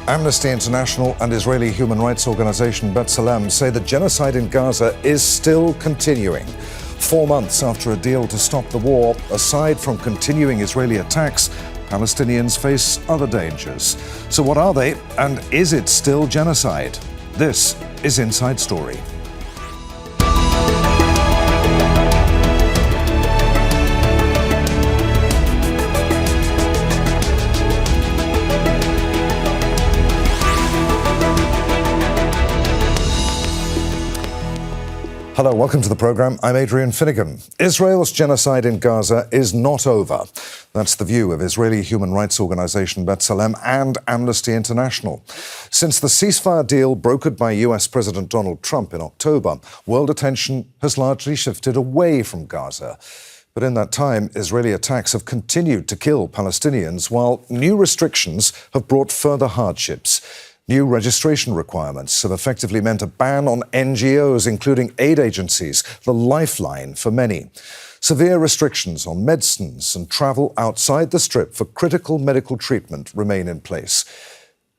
Amnesty International and Israeli human rights organization B'Tselem say the genocide in Gaza is still continuing. 4 months after a deal to stop the war, aside from continuing Israeli attacks, Palestinians face other dangers. So what are they, and is it still genocide? This is Inside Story. Hello, welcome to the programme. I'm Adrian Finighan. Israel's genocide in Gaza is not over. That's the view of Israeli human rights organisation B'Tselem and Amnesty International. Since the ceasefire deal brokered by US President Donald Trump in October, world attention has largely shifted away from Gaza. But in that time, Israeli attacks have continued to kill Palestinians, while new restrictions have brought further hardships. New registration requirements have effectively meant a ban on NGOs, including aid agencies, the lifeline for many. Severe restrictions on medicines and travel outside the Strip for critical medical treatment remain in place.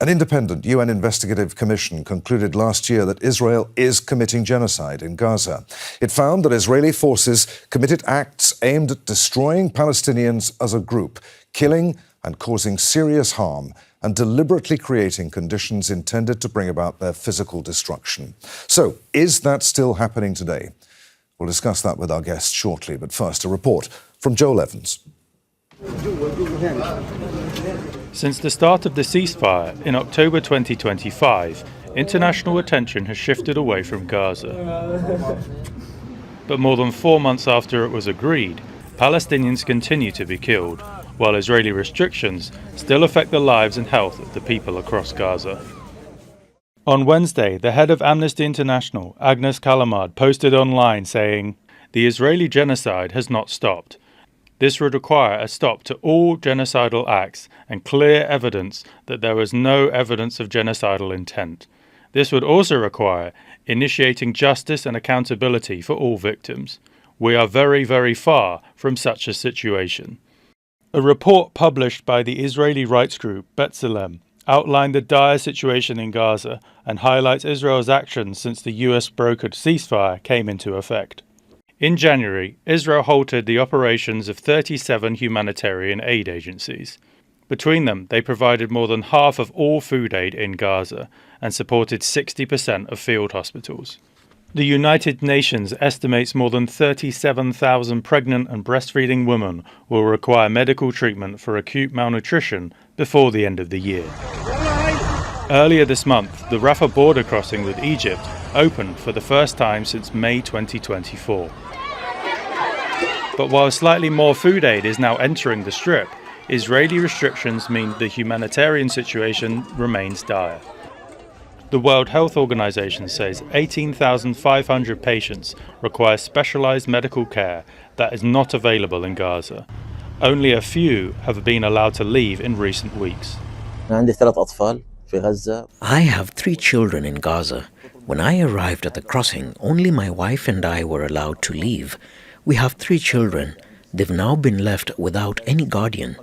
An independent UN investigative commission concluded last year that Israel is committing genocide in Gaza. It found that Israeli forces committed acts aimed at destroying Palestinians as a group, killing and causing serious harm, and deliberately creating conditions intended to bring about their physical destruction. So, is that still happening today? We'll discuss that with our guests shortly, but first, a report from Joel Evans. Since the start of the ceasefire in October 2025, international attention has shifted away from Gaza. But more than 4 months after it was agreed, Palestinians continue to be killed, while Israeli restrictions still affect the lives and health of the people across Gaza. On Wednesday, the head of Amnesty International, Agnes Callamard, posted online saying, "The Israeli genocide has not stopped. This would require a stop to all genocidal acts and clear evidence that there was no evidence of genocidal intent. This would also require initiating justice and accountability for all victims. We are very, very far from such a situation." A report published by the Israeli rights group B'Tselem outlined the dire situation in Gaza and highlights Israel's actions since the US brokered ceasefire came into effect. In January, Israel halted the operations of 37 humanitarian aid agencies. Between them, they provided more than half of all food aid in Gaza and supported 60% of field hospitals. The United Nations estimates more than 37,000 pregnant and breastfeeding women will require medical treatment for acute malnutrition before the end of the year. Earlier this month, the Rafah border crossing with Egypt opened for the first time since May 2024. But while slightly more food aid is now entering the Strip, Israeli restrictions mean the humanitarian situation remains dire. The World Health Organization says 18,500 patients require specialized medical care that is not available in Gaza. Only a few have been allowed to leave in recent weeks. I have 3 children in Gaza. When I arrived at the crossing, only my wife and I were allowed to leave. We have 3 children. They've now been left without any guardian.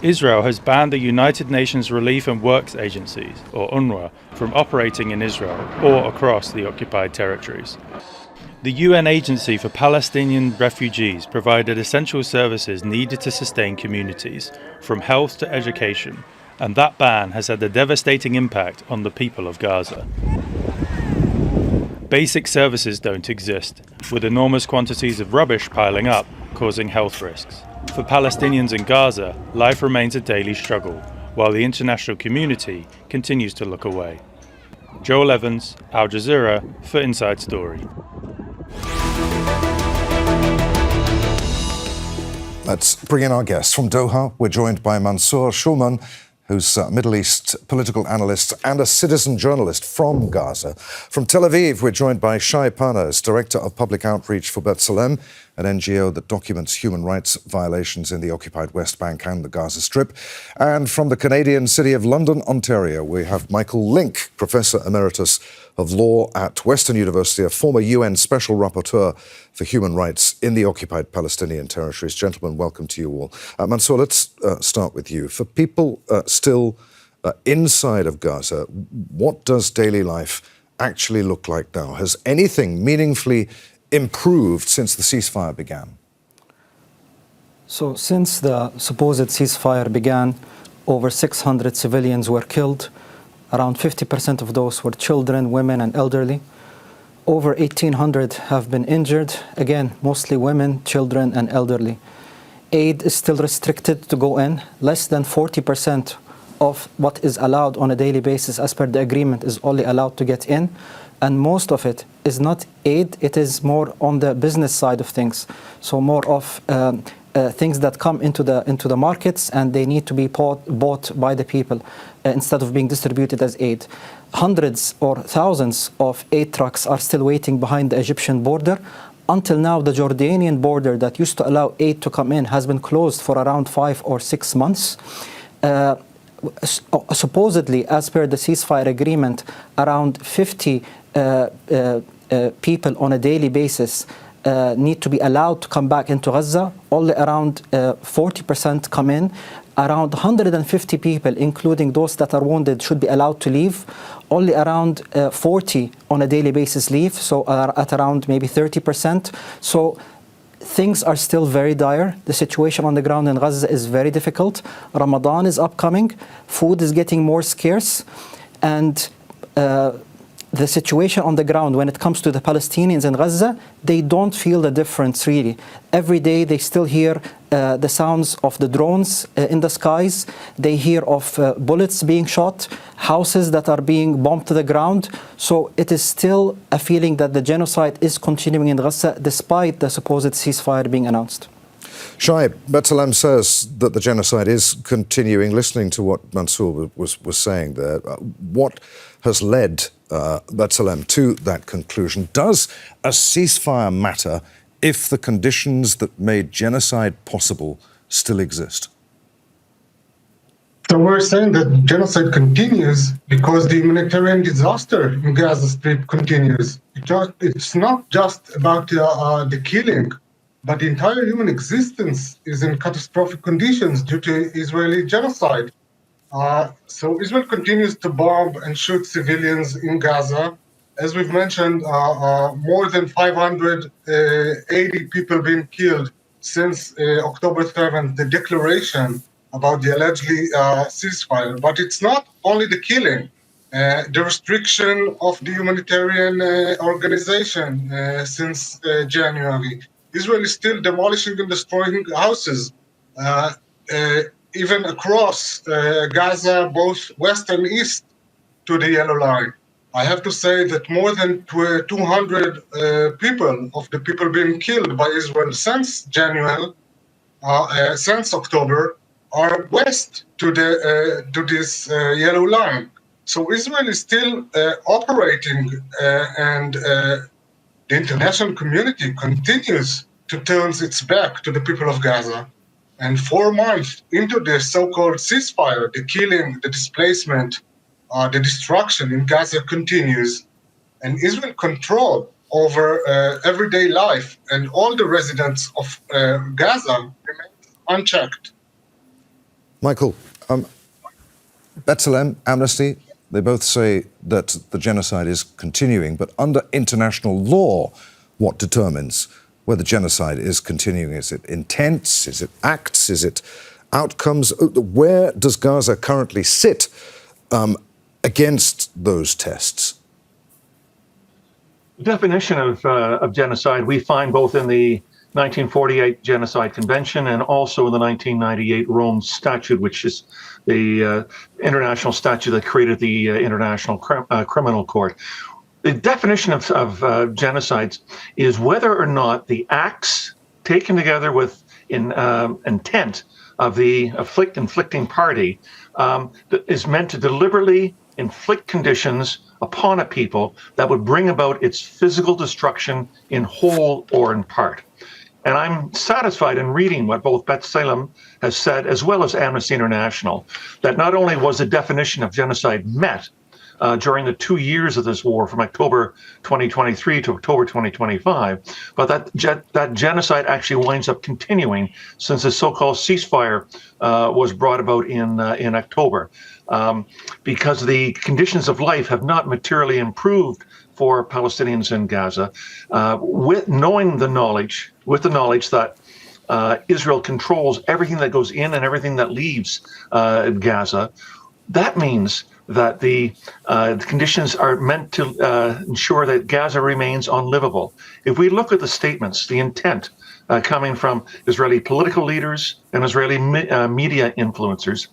Israel has banned the United Nations Relief and Works Agencies, or UNRWA, from operating in Israel or across the occupied territories. The UN Agency for Palestinian Refugees provided essential services needed to sustain communities, from health to education, and that ban has had a devastating impact on the people of Gaza. Basic services don't exist, with enormous quantities of rubbish piling up, causing health risks. For Palestinians in Gaza, life remains a daily struggle, while the international community continues to look away. Joel Evans, Al Jazeera, for Inside Story. Let's bring in our guests. From Doha, we're joined by Mansour Shouman, who's a Middle East political analyst and a citizen journalist from Gaza. From Tel Aviv, we're joined by Shai, Parnes, Director of Public Outreach for B'Tselem, an NGO that documents human rights violations in the occupied West Bank and the Gaza Strip. And from the Canadian city of London, Ontario, we have Michael Lynk, Professor Emeritus of Law at Western University, a former UN Special Rapporteur for Human Rights in the occupied Palestinian territories. Gentlemen, welcome to you all. Mansour, let's start with you. For people still inside of Gaza, what does daily life actually look like now? Has anything meaningfully improved since the ceasefire began? So since the supposed ceasefire began, over 600 civilians were killed. Around 50% of those were children, women, and elderly. Over 1,800 have been injured, again, mostly women, children, and elderly. Aid is still restricted to go in. Less than 40% of what is allowed on a daily basis as per the agreement is only allowed to get in. And most of it is not aid, it is more on the business side of things. So more of things that come into the markets, and they need to be bought by the people instead of being distributed as aid. Hundreds or thousands of aid trucks are still waiting behind the Egyptian border. Until now, the Jordanian border that used to allow aid to come in has been closed for around 5 or 6 months. Supposedly, as per the ceasefire agreement, around 50 people on a daily basis need to be allowed to come back into Gaza. Only around 40% come in. Around 150 people, including those that are wounded, should be allowed to leave. Only around 40 on a daily basis leave, so at around maybe 30%. So things are still very dire. The situation on the ground in Gaza is very difficult. Ramadan is upcoming. Food is getting more scarce. And the situation on the ground when it comes to the Palestinians in Gaza, they don't feel the difference really. Every day they still hear the sounds of the drones in the skies. They hear of bullets being shot, houses that are being bombed to the ground. So it is still a feeling that the genocide is continuing in Gaza despite the supposed ceasefire being announced. Shai, B'Tselem says that the genocide is continuing. Listening to what Mansour was saying there, what has led B'Tselem to that conclusion? Does a ceasefire matter if the conditions that made genocide possible still exist? So we're saying that genocide continues because the humanitarian disaster in Gaza Strip continues. It's not just about the killing, but the entire human existence is in catastrophic conditions due to Israeli genocide. So Israel continues to bomb and shoot civilians in Gaza. As we've mentioned, more than 580 people been killed since October 7th, the declaration about the allegedly ceasefire. But it's not only the killing. The restriction of the humanitarian organization since January. Israel is still demolishing and destroying houses, even across Gaza, both west and east to the yellow line. I have to say that more than 200 people of the people being killed by Israel since January, since October, are west to this yellow line. So Israel is still operating, and the international community continues to turn its back to the people of Gaza. And 4 months into the so-called ceasefire, the killing, the displacement, the destruction in Gaza continues. And Israel control over everyday life and all the residents of Gaza remains unchecked. Michael, B'Tselem, Amnesty, they both say that the genocide is continuing, but under international law, what determines whether genocide is continuing? Is it intents? Is it acts? Is it outcomes? Where does Gaza currently sit against those tests? The definition of genocide we find both in the 1948 Genocide Convention and also in the 1998 Rome Statute, which is the international statute that created the International Criminal Court. The definition of genocides is whether or not the acts taken together with intent of the inflicting party is meant to deliberately inflict conditions upon a people that would bring about its physical destruction in whole or in part. And I'm satisfied in reading what both B'Tselem has said, as well as Amnesty International, that not only was the definition of genocide met, during the 2 years of this war, from October 2023 to October 2025. But that genocide actually winds up continuing since the so-called ceasefire was brought about in October, because the conditions of life have not materially improved for Palestinians in Gaza. With the knowledge that Israel controls everything that goes in and everything that leaves Gaza, that means that the conditions are meant to ensure that Gaza remains unlivable. If we look at the statements, the intent coming from Israeli political leaders and Israeli media influencers,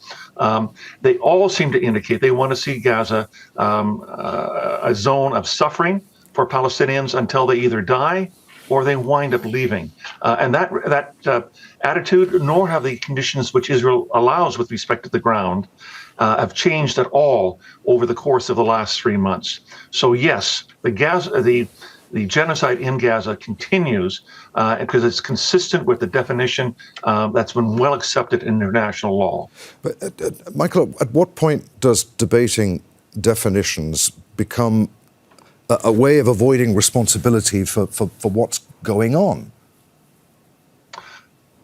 they all seem to indicate they want to see Gaza a zone of suffering for Palestinians until they either die or they wind up leaving. And that attitude, nor have the conditions which Israel allows with respect to the ground, have changed at all over the course of the last 3 months. So yes, the genocide in Gaza continues because it's consistent with the definition that's been well accepted in international law. But Michael, at what point does debating definitions become a way of avoiding responsibility for what's going on?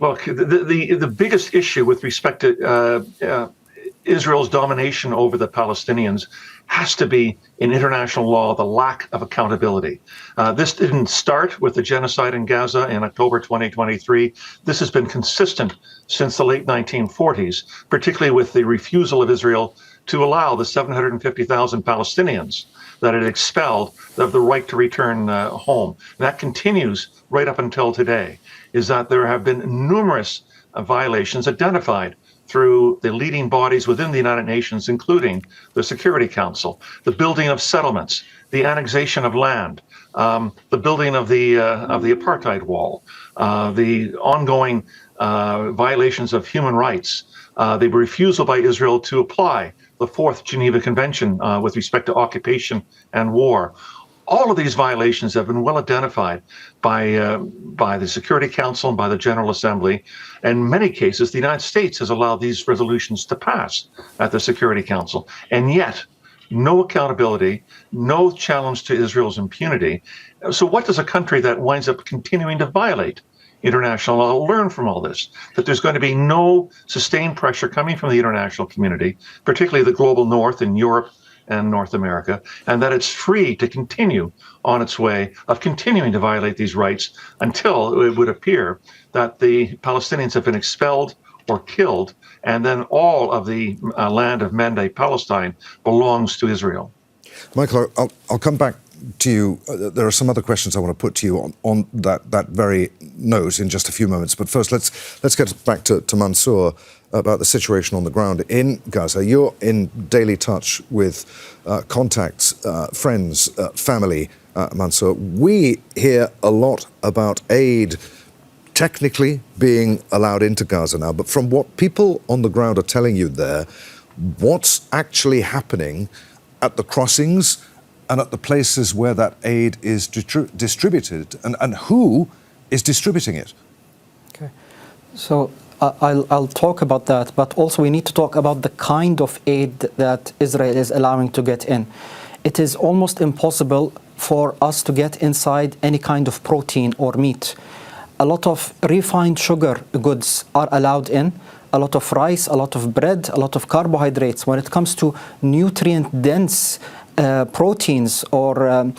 Look, the biggest issue with respect to Israel's domination over the Palestinians has to be, in international law, the lack of accountability. This didn't start with the genocide in Gaza in October 2023. This has been consistent since the late 1940s, particularly with the refusal of Israel to allow the 750,000 Palestinians that it expelled of the right to return home. And that continues right up until today, is that there have been numerous violations identified through the leading bodies within the United Nations, including the Security Council, the building of settlements, the annexation of land, the building of the apartheid wall, the ongoing violations of human rights, the refusal by Israel to apply the Fourth Geneva Convention with respect to occupation and war. All of these violations have been well identified by the Security Council and by the General Assembly. In many cases, the United States has allowed these resolutions to pass at the Security Council. And yet, no accountability, no challenge to Israel's impunity. So what does a country that winds up continuing to violate international law learn from all this? That there's going to be no sustained pressure coming from the international community, particularly the global north in Europe and North America, and that it's free to continue on its way of continuing to violate these rights until it would appear that the Palestinians have been expelled or killed, and then all of the land of Mandate Palestine belongs to Israel. Michael, I'll come back to you. There are some other questions I want to put to you on that very note in just a few moments. But first, let's get back to Mansour about the situation on the ground in Gaza. You're in daily touch with contacts, friends, family, Mansour. We hear a lot about aid technically being allowed into Gaza now, but from what people on the ground are telling you there, what's actually happening at the crossings and at the places where that aid is distributed, and who is distributing it? Okay, so I'll talk about that, but also we need to talk about the kind of aid that Israel is allowing to get in. It is almost impossible for us to get inside any kind of protein or meat. A lot of refined sugar goods are allowed in, a lot of rice, a lot of bread, a lot of carbohydrates. When it comes to nutrient-dense proteins or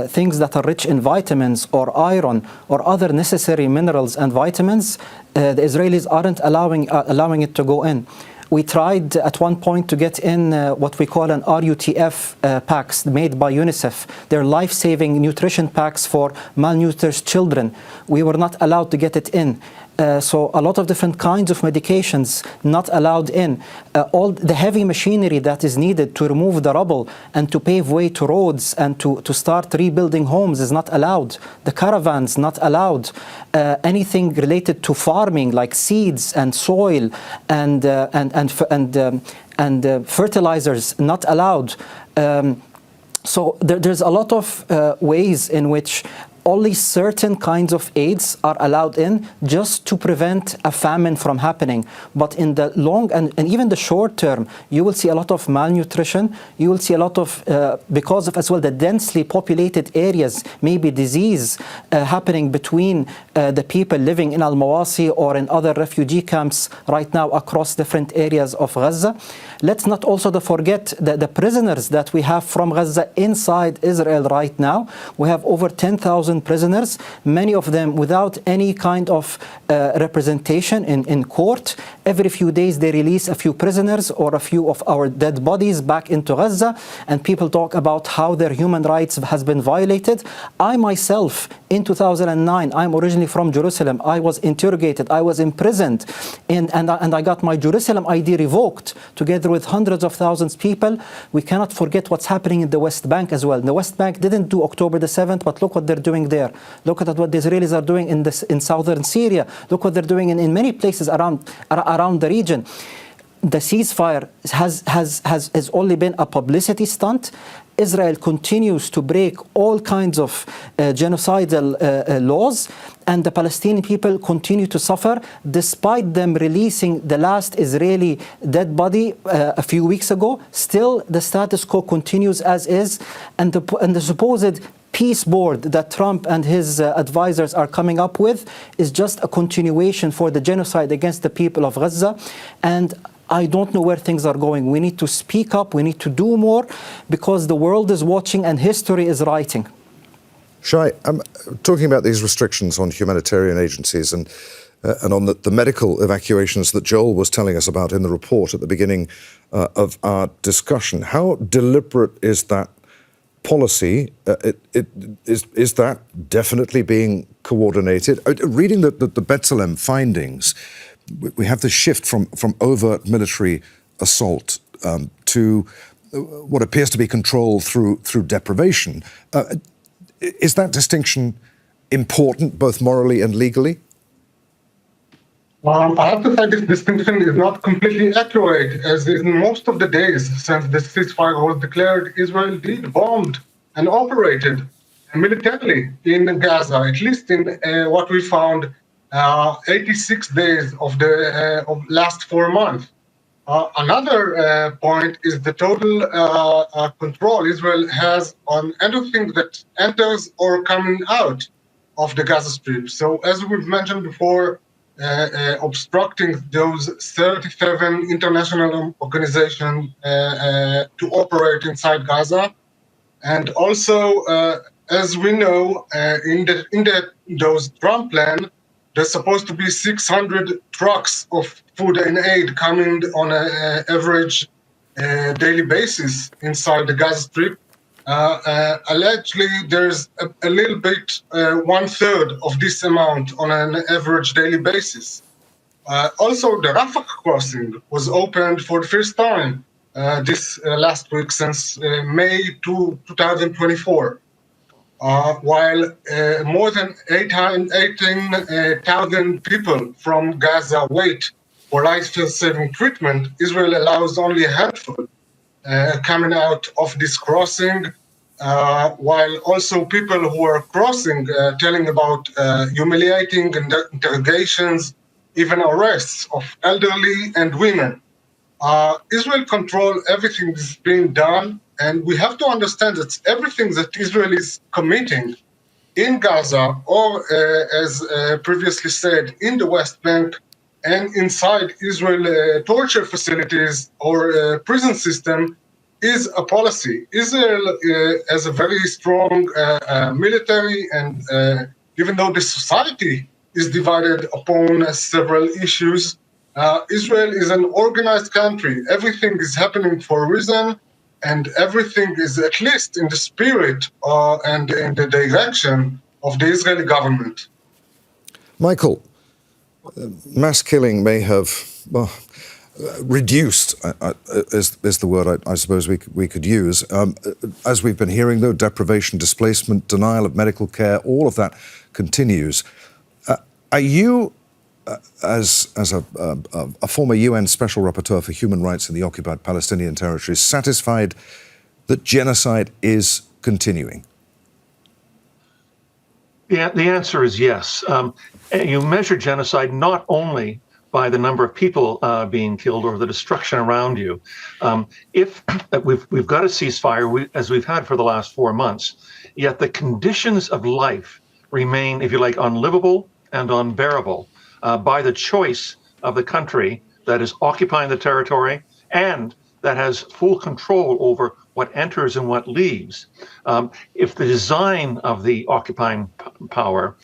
things that are rich in vitamins or iron or other necessary minerals and vitamins, the Israelis aren't allowing it to go in. We tried at one point to get in what we call an RUTF packs made by UNICEF. They're life-saving nutrition packs for malnourished children. We were not allowed to get it in. So a lot of different kinds of medications not allowed in. All the heavy machinery that is needed to remove the rubble and to pave way to roads and to start rebuilding homes is not allowed. The caravans not allowed. Anything related to farming like seeds and soil and fertilizers not allowed. So there's a lot of ways in which only certain kinds of aids are allowed in just to prevent a famine from happening. But in the long and even the short term, you will see a lot of malnutrition. You will see a lot of, because of as well the densely populated areas, maybe disease happening between the people living in Al-Mawasi or in other refugee camps right now across different areas of Gaza. Let's not also forget the prisoners that we have from Gaza inside Israel right now. We have over 10,000 prisoners, many of them without any kind of representation in court. Every few days they release a few prisoners or a few of our dead bodies back into Gaza, and people talk about how their human rights has been violated. I myself, in 2009, I'm originally from Jerusalem. I was interrogated, I was imprisoned, and I got my Jerusalem ID revoked together with hundreds of thousands of people. We cannot forget what's happening in the West Bank as well. The West Bank didn't do October the 7th, but look what they're doing there. Look at what the Israelis are doing in southern Syria. Look what they're doing in many places around the region. The ceasefire has only been a publicity stunt. Israel continues to break all kinds of genocidal laws, and the Palestinian people continue to suffer despite them releasing the last Israeli dead body a few weeks ago. Still, the status quo continues as is, and the supposed peace board that Trump and his advisors are coming up with is just a continuation for the genocide against the people of Gaza. And I don't know where things are going. We need to speak up, we need to do more, because the world is watching and history is writing. Shai, I'm talking about these restrictions on humanitarian agencies and on the medical evacuations that Joel was telling us about in the report at the beginning of our discussion. How deliberate is that policy? Is that definitely being coordinated? Reading the B'Tselem findings, we have this shift from overt military assault to what appears to be control through deprivation. Is that distinction important, both morally and legally? I have to say this distinction is not completely accurate, as in most of the days since the ceasefire was declared, Israel did bombed and operated militarily in Gaza, at least in what we found 86 days of the last 4 months. Another point is the total control Israel has on anything that enters or coming out of the Gaza Strip. So as we've mentioned before, obstructing those 37 international organizations to operate inside Gaza. And also, as we know, in those Trump plan, there's supposed to be 600 trucks of food and aid coming on an average daily basis inside the Gaza Strip. Allegedly, there's a little bit, 1/3 of this amount on an average daily basis. Also, the Rafah crossing was opened for the first time this last week since May 2024. While more than 18,000 people from Gaza wait for life-saving treatment, Israel allows only a handful coming out of this crossing, while also people who are crossing telling about humiliating interrogations, even arrests of elderly and women. Israel controls everything that's being done, and we have to understand that everything that Israel is committing in Gaza, or as previously said, in the West Bank and inside Israel torture facilities or prison system, is a policy. Israel has a very strong military, and even though the society is divided upon several issues, Israel is an organized country. Everything is happening for a reason, and everything is at least in the spirit and in the direction of the Israeli government. Michael, mass killing may have reduced, is the word I suppose we could use. As we've been hearing, though, deprivation, displacement, denial of medical care, all of that continues. Are you, as a former UN Special Rapporteur for Human Rights in the occupied Palestinian territories, satisfied that genocide is continuing? The answer is yes. You measure genocide not only by the number of people being killed or the destruction around you. If we've got a ceasefire, as we've had for the last 4 months, yet the conditions of life remain, if you like, unlivable and unbearable by the choice of the country that is occupying the territory and that has full control over what enters and what leaves. If the design of the occupying power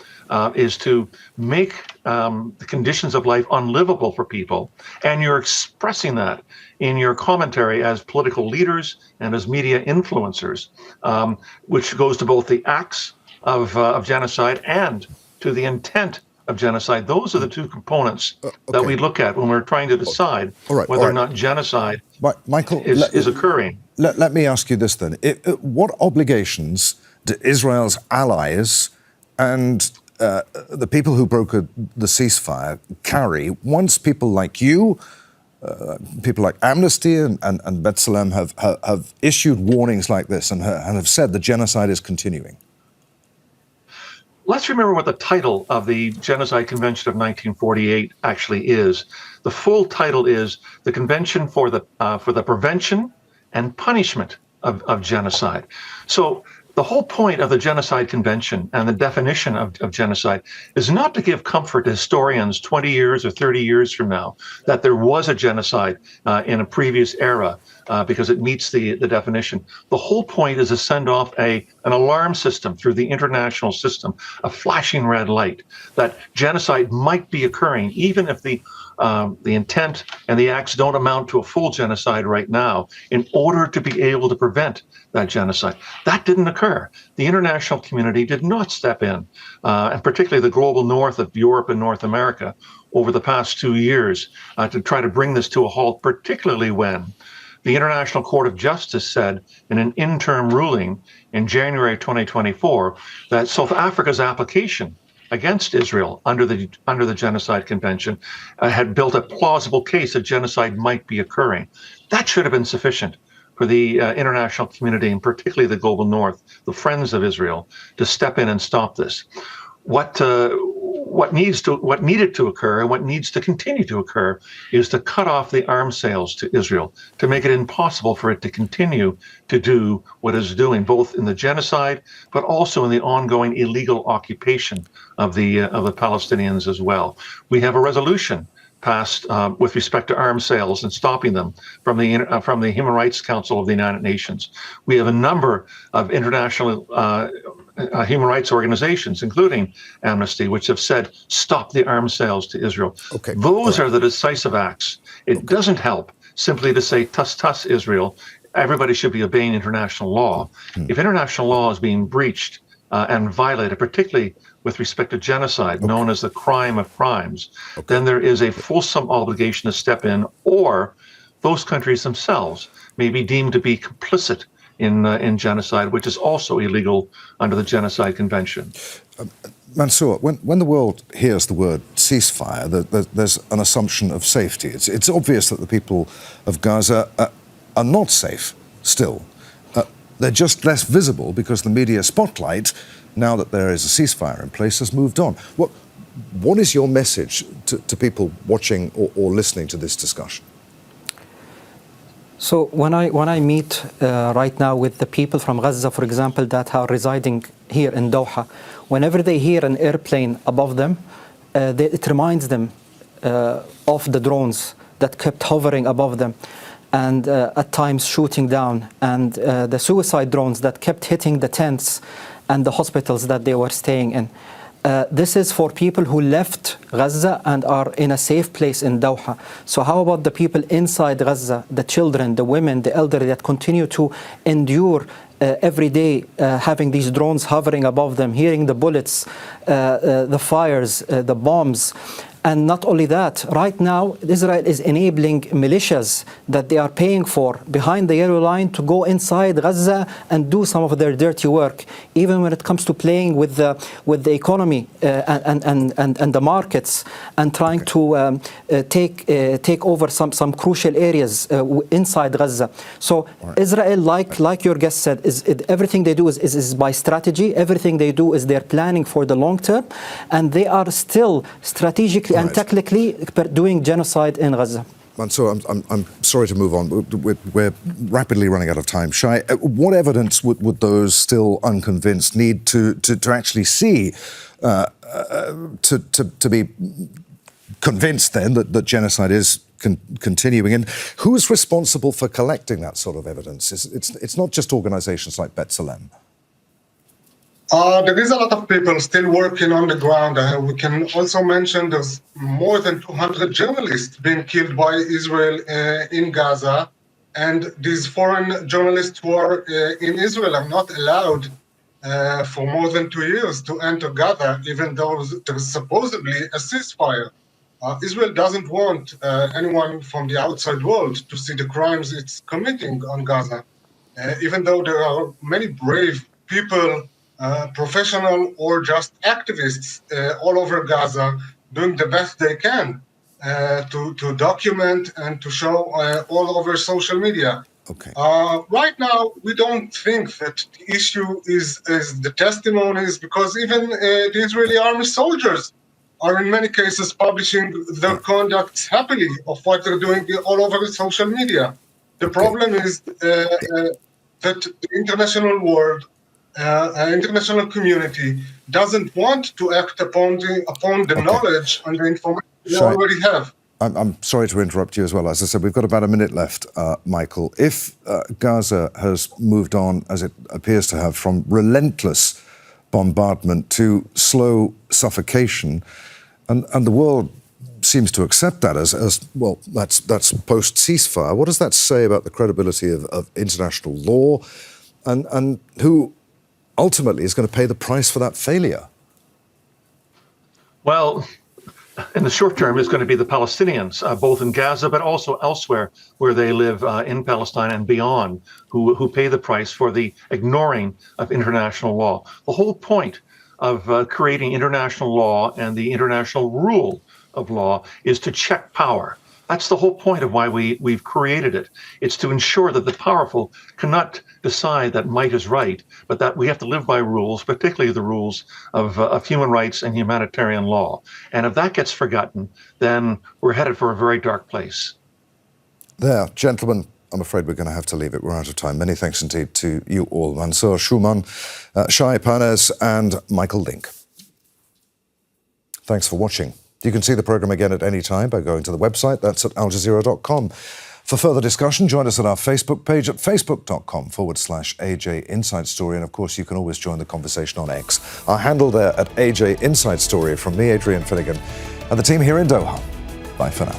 is to make the conditions of life unlivable for people, and you're expressing that in your commentary as political leaders and as media influencers, which goes to both the acts of genocide and to the intent of genocide. Those are the two components that we look at when we're trying to decide whether or not genocide is occurring. Let me ask you this then. What obligations do Israel's allies and the people who brokered the ceasefire carry once people like you, people like Amnesty and B'Tselem have issued warnings like this and have said the genocide is continuing? Let's remember what the title of the Genocide Convention of 1948 actually is. The full title is the Convention for the Prevention and Punishment of Genocide. So the whole point of the Genocide Convention and the definition of genocide is not to give comfort to historians 20 years or 30 years from now that there was a genocide in a previous era because it meets the definition. The whole point is to send off an alarm system through the international system, a flashing red light, that genocide might be occurring, even if the intent and the acts don't amount to a full genocide right now, in order to be able to prevent that genocide. That didn't occur. The international community did not step in, and particularly the global north of Europe and North America over the past 2 years to try to bring this to a halt, particularly when the International Court of Justice said in an interim ruling in January 2024 that South Africa's application against Israel under the Genocide Convention had built a plausible case that genocide might be occurring. That should have been sufficient for the international community, and particularly the global north, the friends of Israel, to step in and stop this. What needed to occur and what needs to continue to occur is to cut off the arms sales to Israel, to make it impossible for it to continue to do what it's doing, both in the genocide, but also in the ongoing illegal occupation of the Palestinians as well. We have a resolution passed with respect to arms sales and stopping them from the Human Rights Council of the United Nations. We have a number of international human rights organizations, including Amnesty, which have said, stop the arms sales to Israel. Those are the decisive acts. It doesn't help simply to say, tuss Israel. Everybody should be obeying international law. If international law is being breached and violated, particularly with respect to genocide, known as the crime of crimes, then there is a fulsome obligation to step in, or those countries themselves may be deemed to be complicit in genocide, which is also illegal under the Genocide Convention. Mansour, when the world hears the word ceasefire, there's an assumption of safety. It's obvious that the people of Gaza are not safe still. They're just less visible because the media spotlight, now that there is a ceasefire in place, has moved on. What is your message to people watching or listening to this discussion? So when I meet right now with the people from Gaza, for example, that are residing here in Doha, whenever they hear an airplane above them, it reminds them of the drones that kept hovering above them and at times shooting down, and the suicide drones that kept hitting the tents and the hospitals that they were staying in. This is for people who left Gaza and are in a safe place in Doha. So how about the people inside Gaza, the children, the women, the elderly that continue to endure every day having these drones hovering above them, hearing the bullets, the fires, the bombs. And not only that, right now, Israel is enabling militias that they are paying for behind the yellow line to go inside Gaza and do some of their dirty work, even when it comes to playing with the economy and the markets and trying to take over some crucial areas inside Gaza. So Israel, like your guest said, everything they do is by strategy. Everything they do is they're planning for the long term, and they are still strategically and technically doing genocide in Gaza. Mansour, I'm sorry to move on. We're rapidly running out of time. Shai, what evidence would those still unconvinced need to actually see to be convinced then that genocide is continuing? And who's responsible for collecting that sort of evidence? It's not just organizations like B'Tselem. There is a lot of people still working on the ground. We can also mention there's more than 200 journalists being killed by Israel in Gaza. And these foreign journalists who are in Israel are not allowed for more than 2 years to enter Gaza, even though there's supposedly a ceasefire. Israel doesn't want anyone from the outside world to see the crimes it's committing on Gaza, even though there are many brave people, professional or just activists all over Gaza doing the best they can to document and to show all over social media. Okay. Right now, we don't think that the issue is the testimonies, because even the Israeli army soldiers are in many cases publishing their conducts happily of what they're doing all over social media. The problem is that the international world, international community doesn't want to act upon the knowledge and the information they already have. I'm sorry to interrupt you as well. As I said, we've got about a minute left, Michael. If Gaza has moved on, as it appears to have, from relentless bombardment to slow suffocation, and the world seems to accept that as well, that's post-ceasefire, what does that say about the credibility of international law and who ultimately is going to pay the price for that failure? Well, in the short term, it's going to be the Palestinians, both in Gaza, but also elsewhere where they live in Palestine and beyond, who pay the price for the ignoring of international law. The whole point of creating international law and the international rule of law is to check power. That's the whole point of why we've created it. It's to ensure that the powerful cannot decide that might is right, but that we have to live by rules, particularly the rules of human rights and humanitarian law. And if that gets forgotten, then we're headed for a very dark place. There, gentlemen, I'm afraid we're going to have to leave it. We're out of time. Many thanks indeed to you all. Mansour Shouman, Shai, Parnes, and Michael Lynk. Thanks for watching. You can see the programme again at any time by going to the website. That's at aljazeera.com. For further discussion, join us at our Facebook page at facebook.com/AJ Inside Story. And of course, you can always join the conversation on X. Our handle there at AJ Inside Story from me, Adrian Finighan, and the team here in Doha. Bye for now.